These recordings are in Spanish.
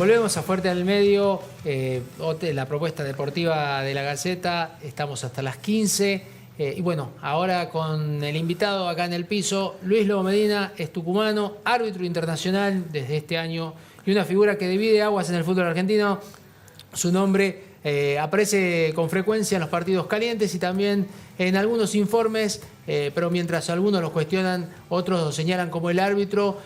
Volvemos a Fuerte al Medio, la propuesta deportiva de la Gaceta. Estamos hasta las 15. Y bueno, ahora con el invitado acá en el piso, Luis Lobo Medina, es tucumano, árbitro internacional desde este año y una figura que divide aguas en el fútbol argentino. Su nombre aparece con frecuencia en los partidos calientes y también en algunos informes, pero mientras algunos los cuestionan, otros lo señalan como el árbitro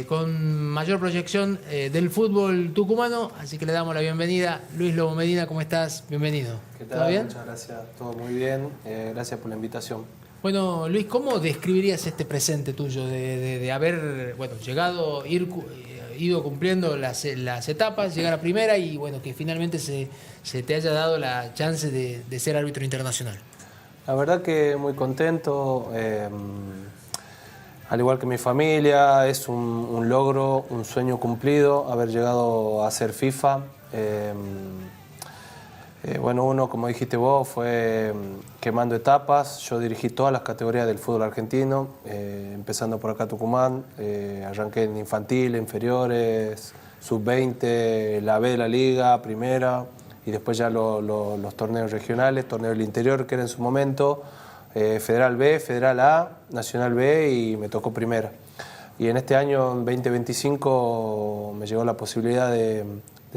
con mayor proyección del fútbol tucumano. Así que le damos la bienvenida. Luis Lobo Medina, ¿cómo estás? Bienvenido. ¿Qué tal? ¿Todo bien? Muchas gracias. Todo muy bien. Gracias por la invitación. Bueno, Luis, ¿cómo describirías este presente tuyo de haber llegado, ido cumpliendo las etapas, llegar a primera y bueno, que finalmente se te haya dado la chance de ser árbitro internacional? La verdad que muy contento. Al igual que mi familia, es un logro, un sueño cumplido haber llegado a ser FIFA. Bueno, uno, como dijiste vos, fue quemando etapas. Yo dirigí todas las categorías del fútbol argentino, empezando por acá Tucumán. Arranqué en infantil, inferiores, sub-20, la B de la liga, primera, y después ya los torneos regionales, torneo del interior, que era en su momento, Federal B, Federal A, Nacional B, y me tocó primera. Y en este año, en 2025, me llegó la posibilidad de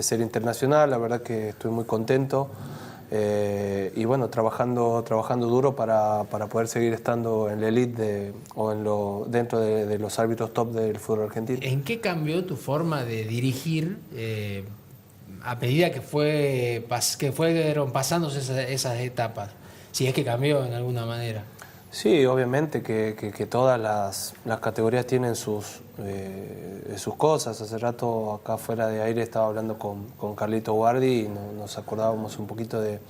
ser internacional. La verdad que estoy muy contento y bueno, trabajando duro para poder seguir estando en la elite dentro de los árbitros top del fútbol argentino. ¿En qué cambió tu forma de dirigir a medida que fueron pasándose esas etapas? Si es que cambió en alguna manera. Sí, obviamente que todas las categorías tienen sus cosas. Hace rato acá fuera de aire estaba hablando con Carlito Guardi y nos acordábamos un poquito de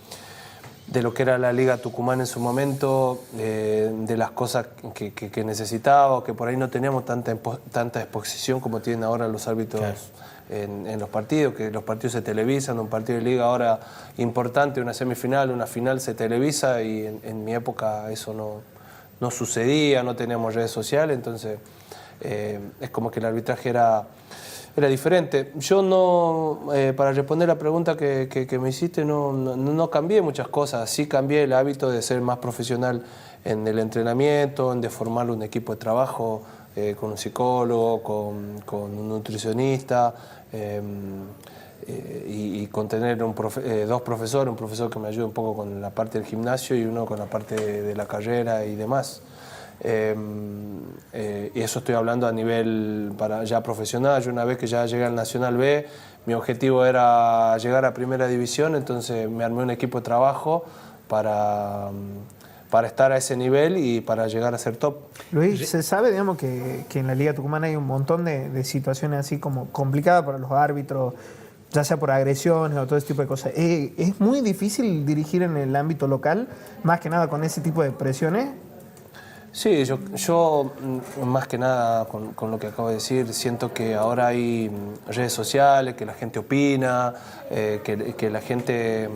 lo que era la Liga Tucumán en su momento, de las cosas que necesitaba, que por ahí no teníamos tanta exposición como tienen ahora los árbitros. Claro. En los partidos, que los partidos se televisan, un partido de liga ahora importante, una semifinal, una final se televisa, y en mi época eso no sucedía, no teníamos redes sociales, entonces es como que el arbitraje era diferente. Yo no, para responder la pregunta que me hiciste, no cambié muchas cosas. Sí cambié el hábito de ser más profesional en el entrenamiento, en de formar un equipo de trabajo con un psicólogo, con un nutricionista, y con tener dos profesores, un profesor que me ayude un poco con la parte del gimnasio y uno con la parte de la carrera y demás. Y eso estoy hablando a nivel ya profesional. Yo, una vez que ya llegué al Nacional B, mi objetivo era llegar a Primera División, entonces me armé un equipo de trabajo para estar a ese nivel y para llegar a ser top. Luis, se sabe, digamos, que en la Liga Tucumana hay un montón de situaciones así como complicadas para los árbitros, ya sea por agresiones o todo ese tipo de cosas. ¿Es muy difícil dirigir en el ámbito local, más que nada con ese tipo de presiones? Sí, yo más que nada con lo que acabo de decir, siento que ahora hay redes sociales, que la gente opina, que la gente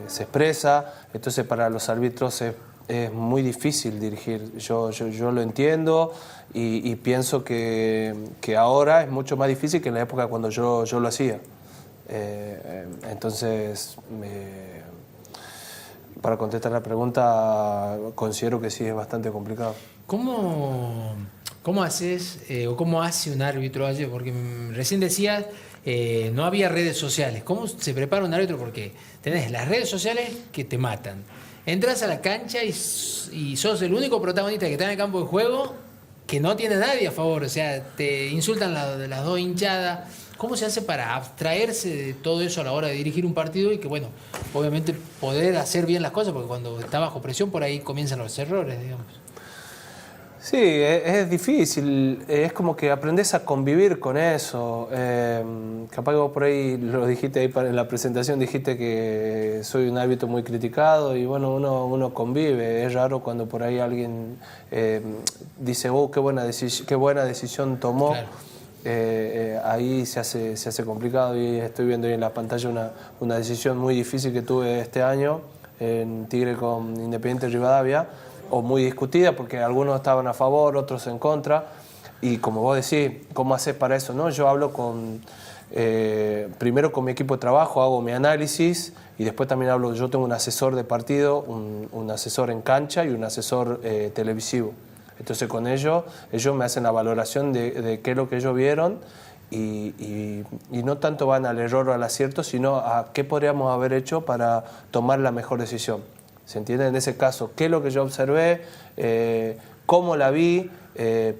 se expresa, entonces para los árbitros es muy difícil dirigir. Yo lo entiendo y pienso que ahora es mucho más difícil que en la época cuando yo lo hacía. Entonces, para contestar la pregunta, considero que sí es bastante complicado. ¿Cómo haces o cómo hace un árbitro allí? Porque recién decías, no había redes sociales. ¿Cómo se prepara un árbitro? Porque tenés las redes sociales que te matan. Entras a la cancha y sos el único protagonista que está en el campo de juego que no tiene nadie a favor. O sea, te insultan las dos hinchadas. ¿Cómo se hace para abstraerse de todo eso a la hora de dirigir un partido y que, bueno, obviamente poder hacer bien las cosas? Porque cuando está bajo presión, por ahí comienzan los errores, digamos. Sí, es difícil, es como que aprendes a convivir con eso. Capaz que vos por ahí lo dijiste ahí en la presentación, dijiste que soy un árbitro muy criticado y bueno, uno convive. Es raro cuando por ahí alguien dice, oh, qué buena decisión tomó. Claro. Ahí se hace complicado, y estoy viendo ahí en la pantalla una decisión muy difícil que tuve este año en Tigre con Independiente Rivadavia, o muy discutida porque algunos estaban a favor, otros en contra, Y como vos decís, ¿cómo haces para eso? ¿No? Yo hablo primero con mi equipo de trabajo, hago mi análisis y después también yo tengo un asesor de partido, un asesor en cancha y un asesor televisivo. Entonces con ellos me hacen la valoración de qué es lo que ellos vieron y no tanto van al error o al acierto, sino a qué podríamos haber hecho para tomar la mejor decisión. ¿Se entiende? En ese caso, qué es lo que yo observé, cómo la vi,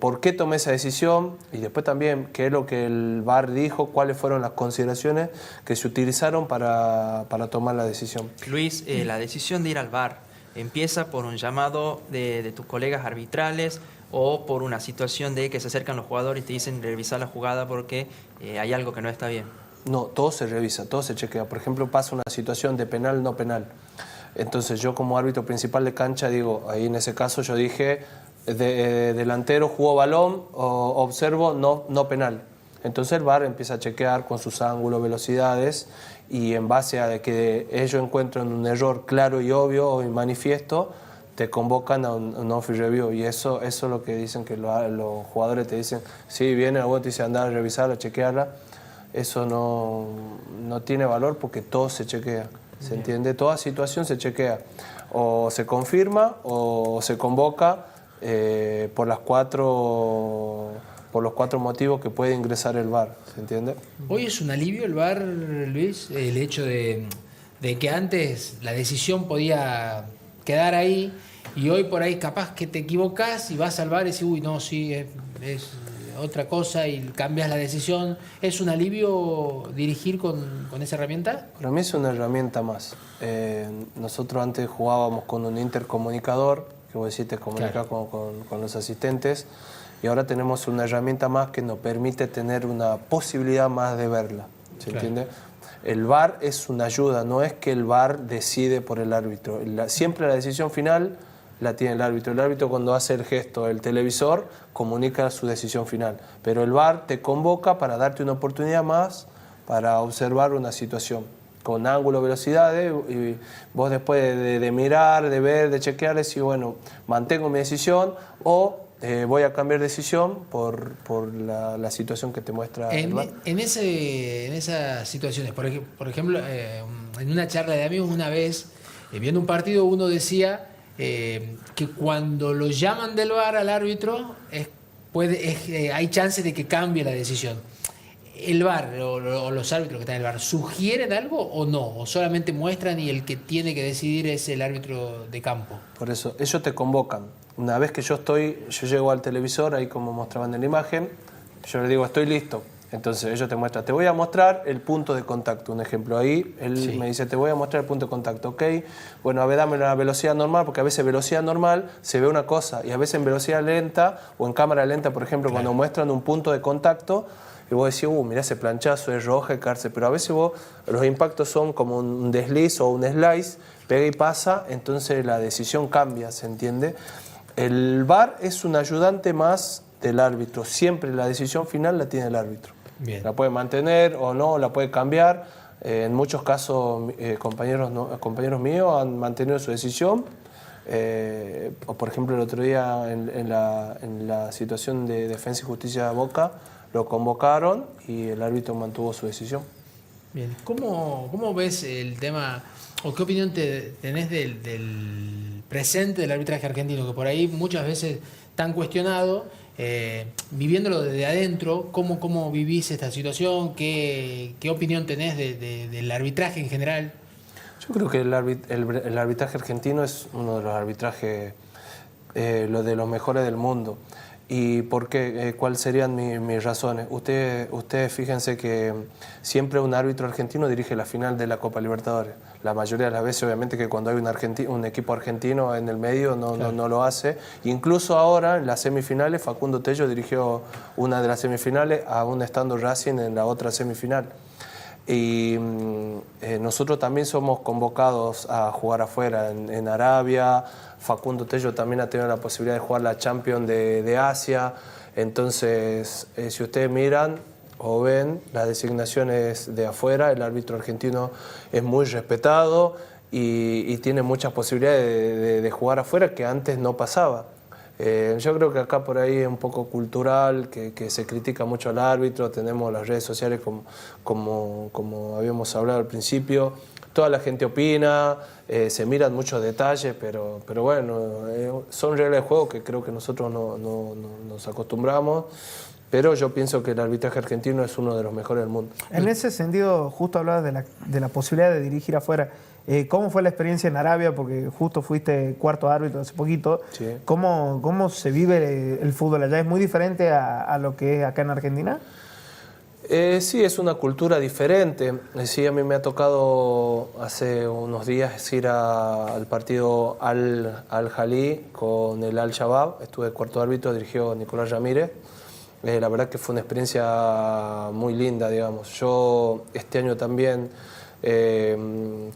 por qué tomé esa decisión y después también qué es lo que el VAR dijo, cuáles fueron las consideraciones que se utilizaron para tomar la decisión. Luis, la decisión de ir al VAR empieza por un llamado de tus colegas arbitrales o por una situación de que se acercan los jugadores y te dicen revisar la jugada porque hay algo que no está bien. No, todo se revisa, todo se chequea. Por ejemplo, pasa una situación de penal, no penal. Entonces yo como árbitro principal de cancha digo, ahí en ese caso yo dije, delantero jugó balón, observo, no penal. Entonces el VAR empieza a chequear con sus ángulos, velocidades y en base a que ellos encuentran un error claro y obvio y manifiesto, te convocan a un off review y eso es lo que dicen que los jugadores te dicen, sí, viene, luego te dice andar a revisarla, a chequearla. Eso no tiene valor porque todo se chequea. ¿Se entiende? Toda situación se chequea. O se confirma o se convoca por los cuatro motivos que puede ingresar el VAR. ¿Se entiende? Hoy es un alivio el VAR, Luis, el hecho de que antes la decisión podía quedar ahí y hoy por ahí capaz que te equivocás y vas al VAR y decís, uy, no, sí, es otra cosa y cambias la decisión. ¿Es un alivio dirigir con esa herramienta? Para mí es una herramienta más. Nosotros antes jugábamos con un intercomunicador, que vos decís, te comunicas con los asistentes, y ahora tenemos una herramienta más que nos permite tener una posibilidad más de verla. ¿Se entiende? El VAR es una ayuda, no es que el VAR decide por el árbitro. Siempre la decisión final la tiene el árbitro. El árbitro cuando hace el gesto, el televisor, comunica su decisión final. Pero el VAR te convoca para darte una oportunidad más para observar una situación con ángulo, velocidades y vos después de mirar, de ver, de chequear, decís, bueno, mantengo mi decisión o voy a cambiar de decisión por la situación que te muestra el VAR. En esas situaciones, por ejemplo, en una charla de amigos una vez, viendo un partido, uno decía que cuando lo llaman del VAR al árbitro hay chances de que cambie la decisión. ¿El VAR o los árbitros que están en el VAR sugieren algo o no? ¿O solamente muestran y el que tiene que decidir es el árbitro de campo? Por eso, ellos te convocan. Una vez que yo llego al televisor, ahí como mostraban en la imagen, yo le digo, estoy listo. Entonces ellos te muestran, te voy a mostrar el punto de contacto. Un ejemplo ahí, él me dice, te voy a mostrar el punto de contacto. Ok, bueno, a ver, dame la velocidad normal, porque a veces velocidad normal se ve una cosa y a veces en velocidad lenta o en cámara lenta, por ejemplo, cuando muestran un punto de contacto, y vos decís, mirá ese planchazo, es roja, cárcel, pero a veces los impactos son como un desliz o un slice, pega y pasa, entonces la decisión cambia, ¿se entiende? El VAR es un ayudante más del árbitro, siempre la decisión final la tiene el árbitro. Bien. La puede mantener o no, la puede cambiar. En muchos casos compañeros míos han mantenido su decisión. O por ejemplo el otro día en la situación de Defensa y Justicia de Boca lo convocaron y el árbitro mantuvo su decisión. Bien, ¿cómo ves el tema o qué opinión tenés del presente del arbitraje argentino, que por ahí muchas veces tan cuestionado? Viviéndolo desde adentro, ¿cómo vivís esta situación? ¿Qué opinión tenés del arbitraje en general? Yo creo que el arbitraje argentino es uno de los arbitrajes de los mejores del mundo. ¿Y por qué? ¿Cuáles serían mis razones? Ustedes fíjense que siempre un árbitro argentino dirige la final de la Copa Libertadores. La mayoría de las veces, obviamente, que cuando hay un equipo argentino en el medio no lo hace. Incluso ahora, en las semifinales, Facundo Tello dirigió una de las semifinales, aún estando Racing en la otra semifinal. Y nosotros también somos convocados a jugar afuera, en Arabia. Facundo Tello también ha tenido la posibilidad de jugar la Champions de Asia. Entonces, si ustedes miran o ven las designaciones de afuera, el árbitro argentino es muy respetado y tiene muchas posibilidades de jugar afuera que antes no pasaba. Yo creo que acá por ahí es un poco cultural, que se critica mucho al árbitro, tenemos las redes sociales como habíamos hablado al principio, toda la gente opina, se miran muchos detalles, pero bueno, son reglas de juego que creo que nosotros no nos acostumbramos, pero yo pienso que el arbitraje argentino es uno de los mejores del mundo. En ese sentido, justo hablabas de la posibilidad de dirigir afuera. ¿Cómo fue la experiencia en Arabia? Porque justo fuiste cuarto árbitro hace poquito. Sí. ¿Cómo se vive el fútbol allá? ¿Es muy diferente a lo que es acá en Argentina? Sí, es una cultura diferente. Sí, a mí me ha tocado hace unos días ir al partido Al-Ahly con el Al-Shabaab. Estuve cuarto árbitro, dirigió Nicolás Ramírez. La verdad que fue una experiencia muy linda, digamos. Yo este año también,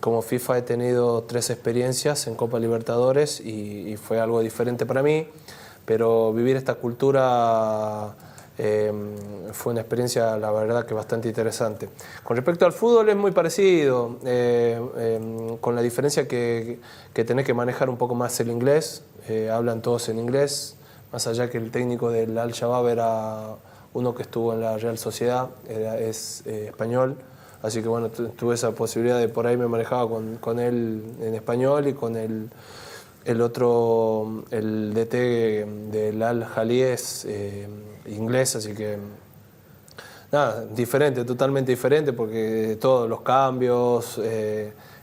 como FIFA, he tenido 3 experiencias en Copa Libertadores y fue algo diferente para mí, pero vivir esta cultura fue una experiencia, la verdad, que bastante interesante. Con respecto al fútbol es muy parecido, con la diferencia que tenés que manejar un poco más el inglés, hablan todos en inglés, más allá que el técnico del Al-Shabaab era uno que estuvo en la Real Sociedad, es español. Así que bueno, tuve esa posibilidad de por ahí me manejaba con él en español y con el otro, el DT del Al-Ahly es inglés, así que nada, diferente, totalmente diferente, porque todos los cambios,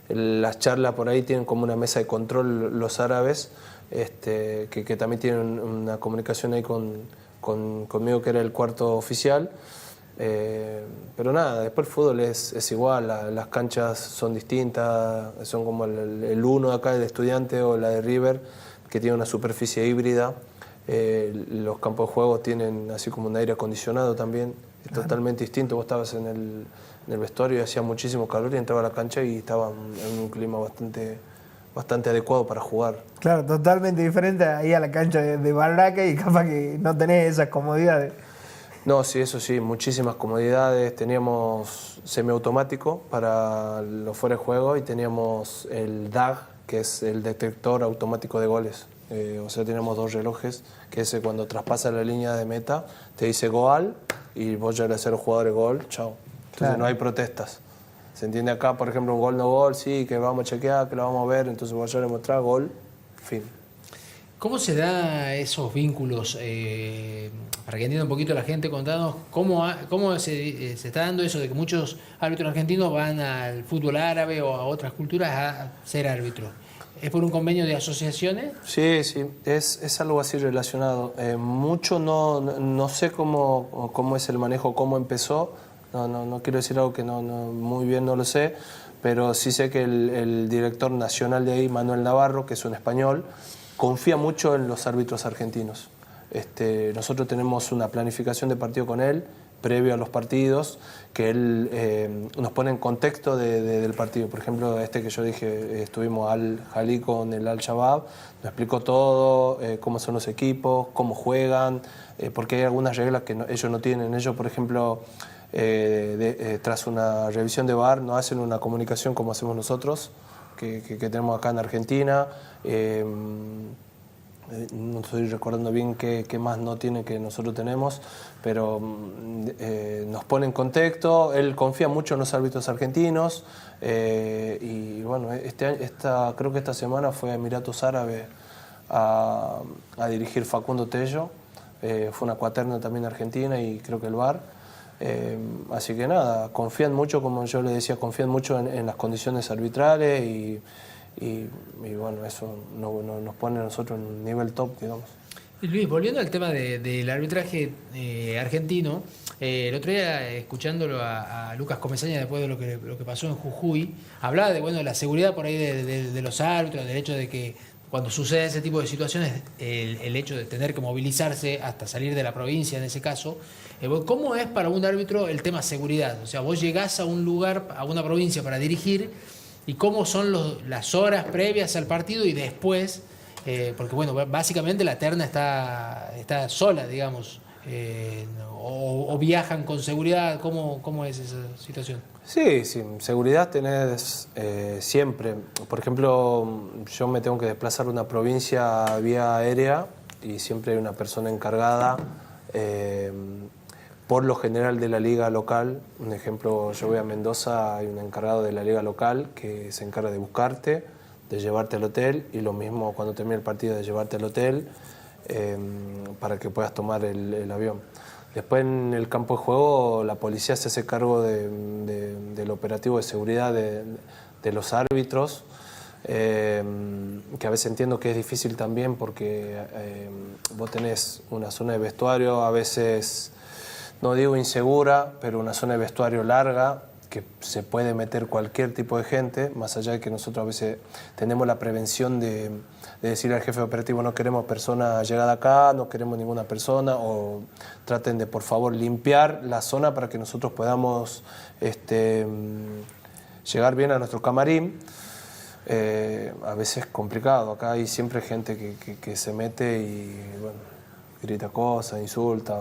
las charlas por ahí tienen como una mesa de control los árabes, que también tienen una comunicación ahí conmigo, que era el cuarto oficial. Pero nada, después el fútbol es igual, las canchas son distintas, son como el uno de acá, el de Estudiante, o la de River, que tiene una superficie híbrida. Los campos de juego tienen así como un aire acondicionado también, es totalmente distinto. Vos estabas en el vestuario y hacía muchísimo calor y entraba a la cancha y estaba en un clima bastante adecuado para jugar. Claro, totalmente diferente ahí a la cancha de Barraca, y capaz que no tenés esas comodidades. No, sí, eso sí, muchísimas comodidades. Teníamos semiautomático para los fuera de juego y teníamos el DAG, que es el detector automático de goles. O sea, tenemos 2 relojes, que ese cuando traspasa la línea de meta te dice gol y vos ya eres 0 jugadores gol, chao. Entonces claro, no hay protestas. ¿Se entiende? Acá, por ejemplo, un gol no gol, sí, que vamos a chequear, que lo vamos a ver, entonces vos ya le mostrás gol, fin. ¿Cómo se da esos vínculos? Para que entienda un poquito la gente, contanos cómo se está dando eso de que muchos árbitros argentinos van al fútbol árabe o a otras culturas a ser árbitros. ¿Es por un convenio de asociaciones? Sí, es algo así relacionado. Mucho no sé cómo es el manejo, cómo empezó. No quiero decir algo que muy bien no lo sé, pero sí sé que el director nacional de ahí, Manuel Navarro, que es un español, confía mucho en los árbitros argentinos. Nosotros tenemos una planificación de partido con él, previo a los partidos, que él nos pone en contexto del partido. Por ejemplo, que yo dije, estuvimos Al-Ahly con el Al-Shabaab, nos explicó todo, cómo son los equipos, cómo juegan, porque hay algunas reglas que ellos no tienen. Ellos, por ejemplo, tras una revisión de VAR, no hacen una comunicación como hacemos nosotros, que tenemos acá en Argentina. No estoy recordando bien qué más no tiene que nosotros tenemos, pero nos pone en contexto. Él confía mucho en los árbitros argentinos y bueno, creo que esta semana fue a Emiratos Árabes a dirigir Facundo Tello. Fue una cuaterna también argentina y creo que el VAR. Así que nada, confían mucho, como yo le decía, confían mucho en las condiciones arbitrales y bueno, eso nos pone a nosotros en un nivel top, digamos. Y Luis, volviendo al tema del arbitraje argentino, el otro día escuchándolo a Lucas Comesaña después de lo que pasó en Jujuy, hablaba de la seguridad por ahí de los árbitros, del hecho de que cuando sucede ese tipo de situaciones, el hecho de tener que movilizarse hasta salir de la provincia en ese caso, ¿cómo es para un árbitro el tema seguridad? O sea, vos llegás a un lugar, a una provincia para dirigir, y cómo son las horas previas al partido y después, porque bueno, básicamente la terna está sola, digamos, o viajan con seguridad. ¿Cómo es esa situación? Sí, seguridad tenés siempre. Por ejemplo, yo me tengo que desplazar a una provincia vía aérea y siempre hay una persona encargada, por lo general de la liga local. Un ejemplo, yo voy a Mendoza, hay un encargado de la liga local que se encarga de buscarte, de llevarte al hotel, y lo mismo cuando termine el partido, de llevarte al hotel para que puedas tomar el avión. Después en el campo de juego la policía se hace cargo del operativo de seguridad de los árbitros, que a veces entiendo que es difícil también porque vos tenés una zona de vestuario, a veces, no digo insegura, pero una zona de vestuario larga, que se puede meter cualquier tipo de gente, más allá de que nosotros a veces tenemos la prevención de decirle al jefe operativo: no queremos personas llegadas acá, no queremos ninguna persona, o traten de por favor limpiar la zona para que nosotros podamos llegar bien a nuestro camarín. A veces es complicado, acá hay siempre gente que se mete y bueno, grita cosas, insulta.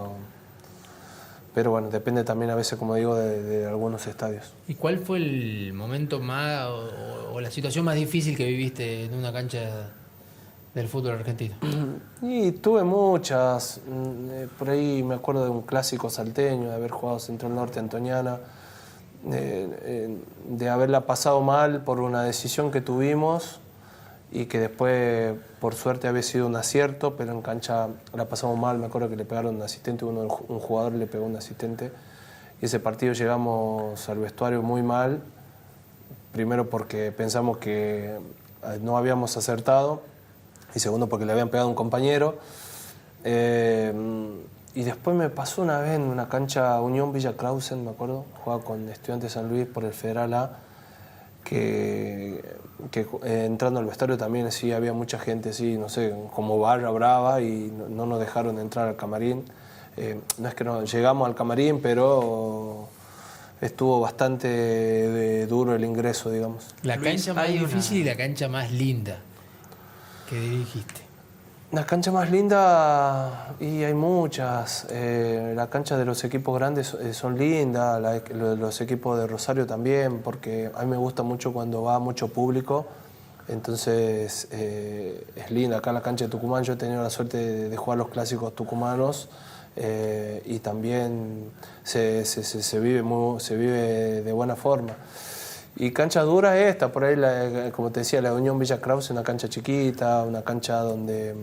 Pero bueno, depende también a veces, como digo, de algunos estadios. ¿Y cuál fue el momento más o la situación más difícil que viviste en una cancha del fútbol argentino? Y tuve muchas. Por ahí me acuerdo de un clásico salteño, de haber jugado Central Norte Antoniana, de haberla pasado mal por una decisión que tuvimos y que después, por suerte, había sido un acierto, pero en cancha la pasamos mal. Me acuerdo que le pegaron a un asistente, un jugador le pegó a un asistente, y ese partido llegamos al vestuario muy mal, primero porque pensamos que no habíamos acertado, y segundo porque le habían pegado a un compañero. Y después me pasó una vez en una cancha Unión Villa Clausen, me acuerdo, jugaba con Estudiantes San Luis por el Federal A, que entrando al vestuario también sí había mucha gente, sí, no sé, como barra brava, y no nos dejaron entrar al camarín. No es que no llegamos al camarín, pero estuvo bastante duro el ingreso, digamos. La Luis, cancha más hay difícil y la cancha más linda que dirigiste. La cancha más linda, y hay muchas. La cancha de los equipos grandes son lindas, los equipos de Rosario también, porque a mí me gusta mucho cuando va mucho público, entonces es linda. Acá la cancha de Tucumán, yo he tenido la suerte de jugar los clásicos tucumanos, y también se vive de buena forma. Y cancha dura esta, por ahí, como te decía, la de Unión Villa Krause, una cancha chiquita, una cancha donde,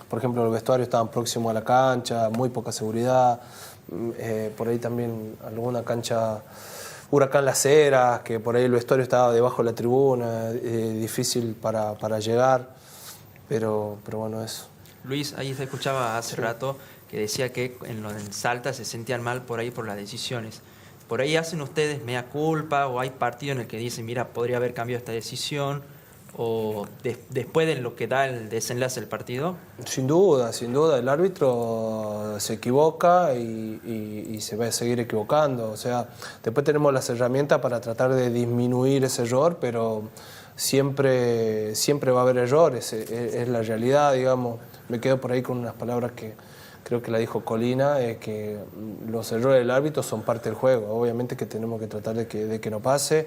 por ejemplo, los vestuarios estaban próximos a la cancha, muy poca seguridad. Por ahí también alguna cancha Huracán Las Heras, que por ahí el vestuario estaba debajo de la tribuna, difícil para llegar, pero bueno, eso. Luis, ahí te escuchaba hace rato que decía que en Salta se sentían mal por ahí por las decisiones. ¿Por ahí hacen ustedes mea culpa o hay partidos en el que dicen, mira, podría haber cambiado esta decisión? ¿O después de lo que da el desenlace del partido? Sin duda, el árbitro se equivoca y se va a seguir equivocando. O sea, después tenemos las herramientas para tratar de disminuir ese error, pero siempre va a haber errores, es la realidad, digamos. Me quedo por ahí con unas palabras que creo que la dijo Colina, que los errores del árbitro son parte del juego. Obviamente que tenemos que tratar de que no pase.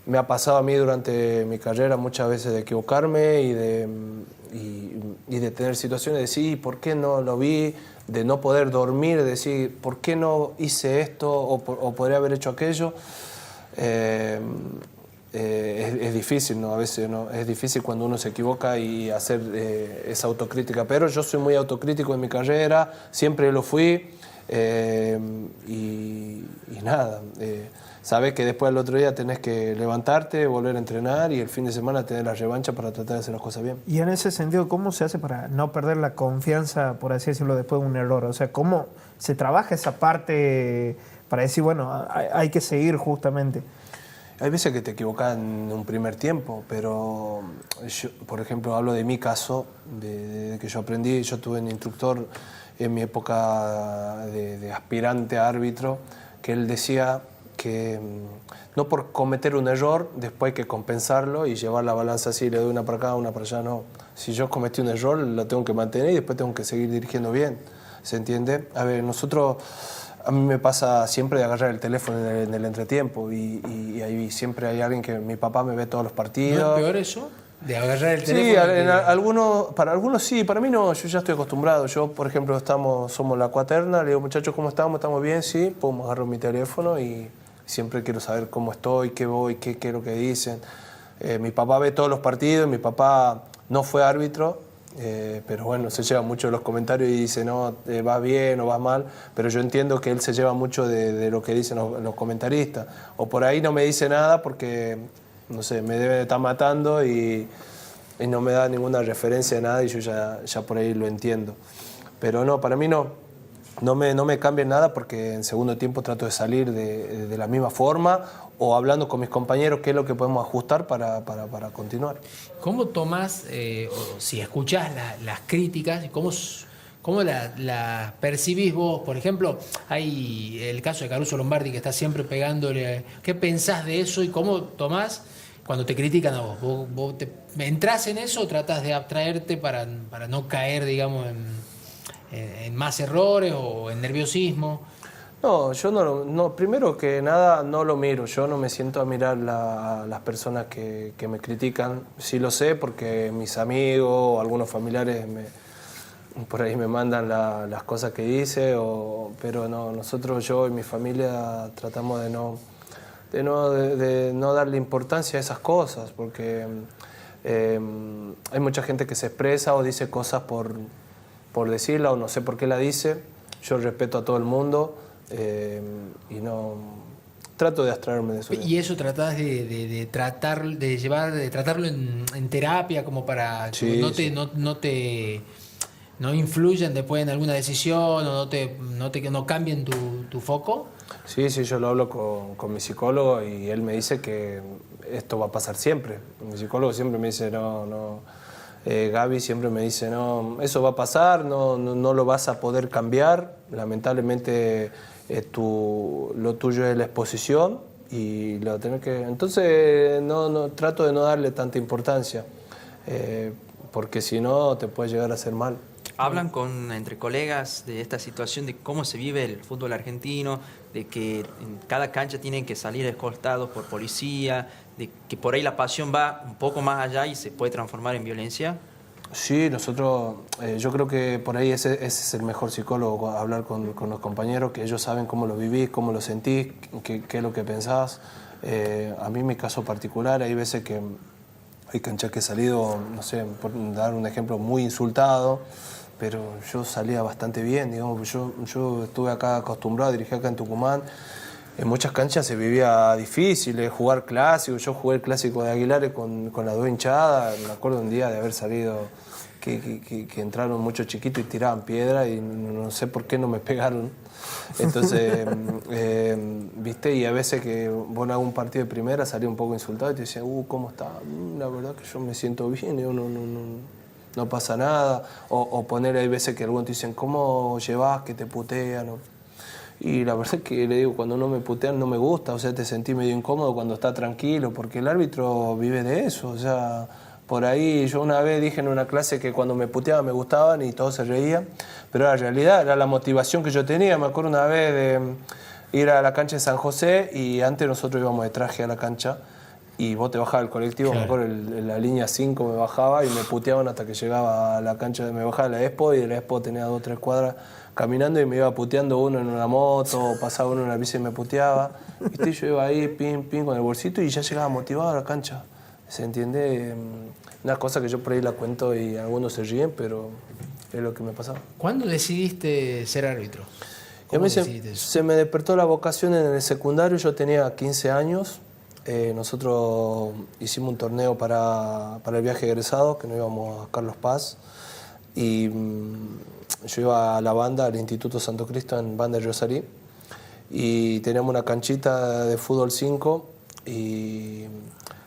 Me ha pasado a mí durante mi carrera muchas veces de equivocarme y de tener situaciones de decir, ¿por qué no lo vi? De no poder dormir, de decir, ¿por qué no hice esto o podría haber hecho aquello? Es difícil, ¿no? A veces ¿no? Es difícil cuando uno se equivoca y hacer esa autocrítica, pero yo soy muy autocrítico en mi carrera, siempre lo fui, y nada, sabes que después del otro día tenés que levantarte, volver a entrenar y el fin de semana tener la revancha para tratar de hacer las cosas bien. Y en ese sentido, ¿cómo se hace para no perder la confianza, por así decirlo, después de un error? O sea, ¿cómo se trabaja esa parte para decir, bueno, hay que seguir justamente? Hay veces que te equivocas en un primer tiempo, pero yo, por ejemplo, hablo de mi caso, de que yo aprendí. Yo tuve un instructor en mi época de aspirante a árbitro, que él decía que no por cometer un error, después hay que compensarlo y llevar la balanza así, le doy una para acá, una para allá, no. Si yo cometí un error, lo tengo que mantener y después tengo que seguir dirigiendo bien, ¿se entiende? A ver, a mí me pasa siempre de agarrar el teléfono en el entretiempo y ahí siempre hay alguien que mi papá me ve todos los partidos. ¿No es peor eso? De agarrar el Sí, teléfono. para algunos sí, para mí no, yo ya estoy acostumbrado. Yo, por ejemplo, somos la cuaterna, le digo, muchachos, ¿cómo estamos? ¿Estamos bien? Sí, pum, agarro mi teléfono y siempre quiero saber cómo estoy, qué voy, qué es lo que dicen. Mi papá ve todos los partidos, mi papá no fue árbitro, pero bueno, se lleva mucho de los comentarios y dice, no, vas bien o vas mal, pero yo entiendo que él se lleva mucho de lo que dicen los comentaristas. O por ahí no me dice nada porque, no sé, me debe de estar matando y no me da ninguna referencia de nada y yo ya por ahí lo entiendo. Pero no, para mí no me cambia nada porque en segundo tiempo trato de salir de la misma forma o hablando con mis compañeros qué es lo que podemos ajustar para continuar. ¿Cómo tomás, o si escuchás las críticas, cómo las percibís vos? Por ejemplo, hay el caso de Caruso Lombardi que está siempre pegándole. ¿Qué pensás de eso y cómo tomás cuando te critican a vos? ¿Vos entrás en eso o tratás de abstraerte para no caer, digamos, en más errores o en nerviosismo? No, yo no, primero que nada no lo miro, yo no me siento a mirar las personas que me critican. Sí lo sé porque mis amigos o algunos familiares por ahí me mandan las cosas que hice, pero no, nosotros, yo y mi familia tratamos de no darle importancia a esas cosas porque hay mucha gente que se expresa o dice cosas por decirla o no sé por qué la dice. Yo respeto a todo el mundo. Y no trato de abstraerme de eso. ¿Y eso tratás de tratarlo en terapia como para Sí, que no influyan después en alguna decisión o no cambien tu foco? Sí, yo lo hablo con mi psicólogo y él me dice que esto va a pasar siempre. Mi psicólogo siempre me dice, Gaby siempre me dice, no, eso va a pasar, no lo vas a poder cambiar, lamentablemente lo tuyo es la exposición y lo tenés que... Entonces trato de no darle tanta importancia, porque si no te puede llegar a hacer mal. ¿Hablan entre colegas de esta situación de cómo se vive el fútbol argentino, de que en cada cancha tienen que salir escoltados por policía, de que por ahí la pasión va un poco más allá y se puede transformar en violencia? Sí, nosotros, yo creo que por ahí ese es el mejor psicólogo, hablar con los compañeros, que ellos saben cómo lo vivís, cómo lo sentís, qué es lo que pensás. A mí, en mi caso particular, hay veces que hay canchas que he salido, no sé, por dar un ejemplo, muy insultado, pero yo salía bastante bien, digamos, yo estuve acá acostumbrado a dirigir acá en Tucumán. En muchas canchas se vivía difícil, jugar clásico. Yo jugué el clásico de Aguilares con las dos hinchadas. Me acuerdo un día de haber salido, que entraron muchos chiquitos y tiraban piedra y no sé por qué no me pegaron. Entonces, viste, y a veces que vos en algún partido de primera salía un poco insultado y te decían, ¿cómo está? La verdad que yo me siento bien, no pasa nada. O poner, hay veces que algunos te dicen, ¿cómo llevas que te putean? Y la verdad es que le digo, cuando no me putean no me gusta, o sea, te sentí medio incómodo cuando está tranquilo, porque el árbitro vive de eso, o sea, por ahí yo una vez dije en una clase que cuando me puteaban me gustaban y todos se reían, pero la realidad era la motivación que yo tenía. Me acuerdo una vez de ir a la cancha de San José y antes nosotros íbamos de traje a la cancha y vos te bajabas del colectivo, claro. Me acuerdo en la línea 5 me bajaba y me puteaban hasta que llegaba a la cancha, me bajaba de la Expo y de la Expo tenía 2 o 3 cuadras caminando y me iba puteando uno en una moto, pasaba uno en la bici y me puteaba. ¿Viste? Yo iba ahí, pim, con el bolsito y ya llegaba motivado a la cancha. ¿Se entiende? Una cosa que yo por ahí la cuento y algunos se ríen, pero es lo que me pasaba. ¿Cuándo decidiste ser árbitro? Se me despertó la vocación en el secundario, yo tenía 15 años. Nosotros hicimos un torneo para el viaje egresado, que nos íbamos a Carlos Paz. Y yo iba a la banda, al Instituto Santo Cristo en Banda de Rosarí, y teníamos una canchita de fútbol 5 y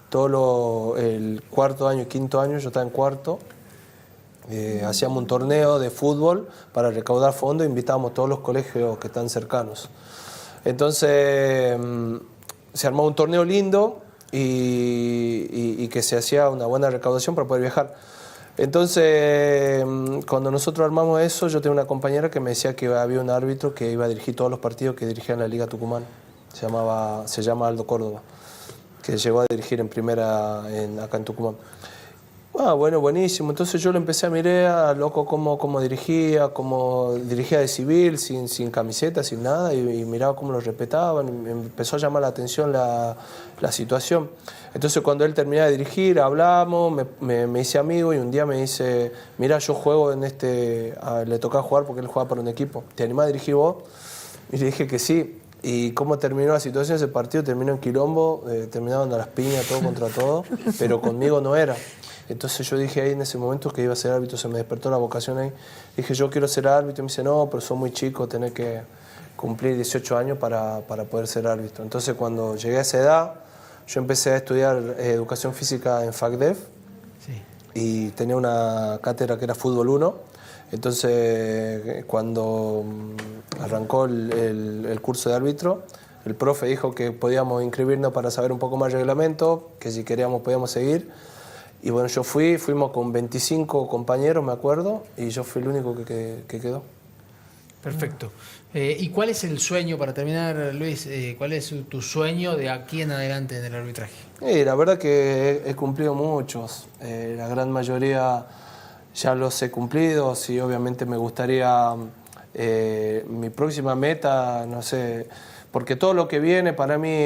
todo el cuarto año y quinto año, yo estaba en cuarto, hacíamos un torneo de fútbol para recaudar fondos e invitábamos a todos los colegios que están cercanos. Entonces se armó un torneo lindo y que se hacía una buena recaudación para poder viajar. Entonces, cuando nosotros armamos eso, yo tenía una compañera que me decía que había un árbitro que iba a dirigir todos los partidos que dirigía en la Liga Tucumán. Se llama Aldo Córdoba, que llegó a dirigir en primera acá en Tucumán. Ah, bueno, buenísimo. Entonces yo lo empecé a mirar, loco, cómo dirigía de civil, sin camiseta, sin nada, y miraba cómo lo respetaban. Y me empezó a llamar la atención la situación. Entonces cuando él terminaba de dirigir, hablamos, me hice amigo y un día me dice, mira, yo juego en le tocaba jugar porque él jugaba para un equipo. ¿Te animás a dirigir vos? Y le dije que sí. ¿Y cómo terminó la situación? Ese partido terminó en quilombo, terminaban a las piñas, todo contra todo, pero conmigo no era. Entonces yo dije ahí en ese momento que iba a ser árbitro, se me despertó la vocación ahí. Dije, yo quiero ser árbitro. Y me dice, no, pero sos muy chico, tenés que cumplir 18 años para poder ser árbitro. Entonces cuando llegué a esa edad, yo empecé a estudiar educación física en FACDEF. Sí. Y tenía una cátedra que era Fútbol 1. Entonces cuando arrancó el curso de árbitro, el profe dijo que podíamos inscribirnos para saber un poco más el reglamento, que si queríamos podíamos seguir. Y bueno, fuimos con 25 compañeros, me acuerdo, y yo fui el único que quedó. Perfecto. ¿Y cuál es el sueño, para terminar, Luis, cuál es tu sueño de aquí en adelante en el arbitraje? La verdad que he cumplido muchos, la gran mayoría ya los he cumplido, sí, obviamente me gustaría, mi próxima meta, no sé, porque todo lo que viene para mí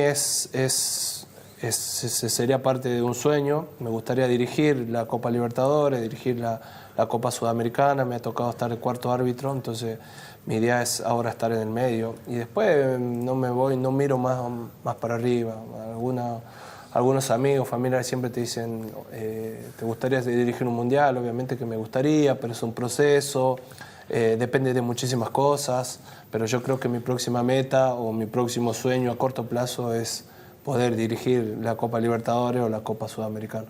sería parte de un sueño. Me gustaría dirigir la Copa Libertadores, dirigir la Copa Sudamericana. Me ha tocado estar el cuarto árbitro, entonces mi idea es ahora estar en el medio. Y después no miro más para arriba. Algunos amigos, familiares siempre te dicen, ¿te gustaría dirigir un mundial? Obviamente que me gustaría, pero es un proceso, depende de muchísimas cosas. Pero yo creo que mi próxima meta o mi próximo sueño a corto plazo es poder dirigir la Copa Libertadores o la Copa Sudamericana.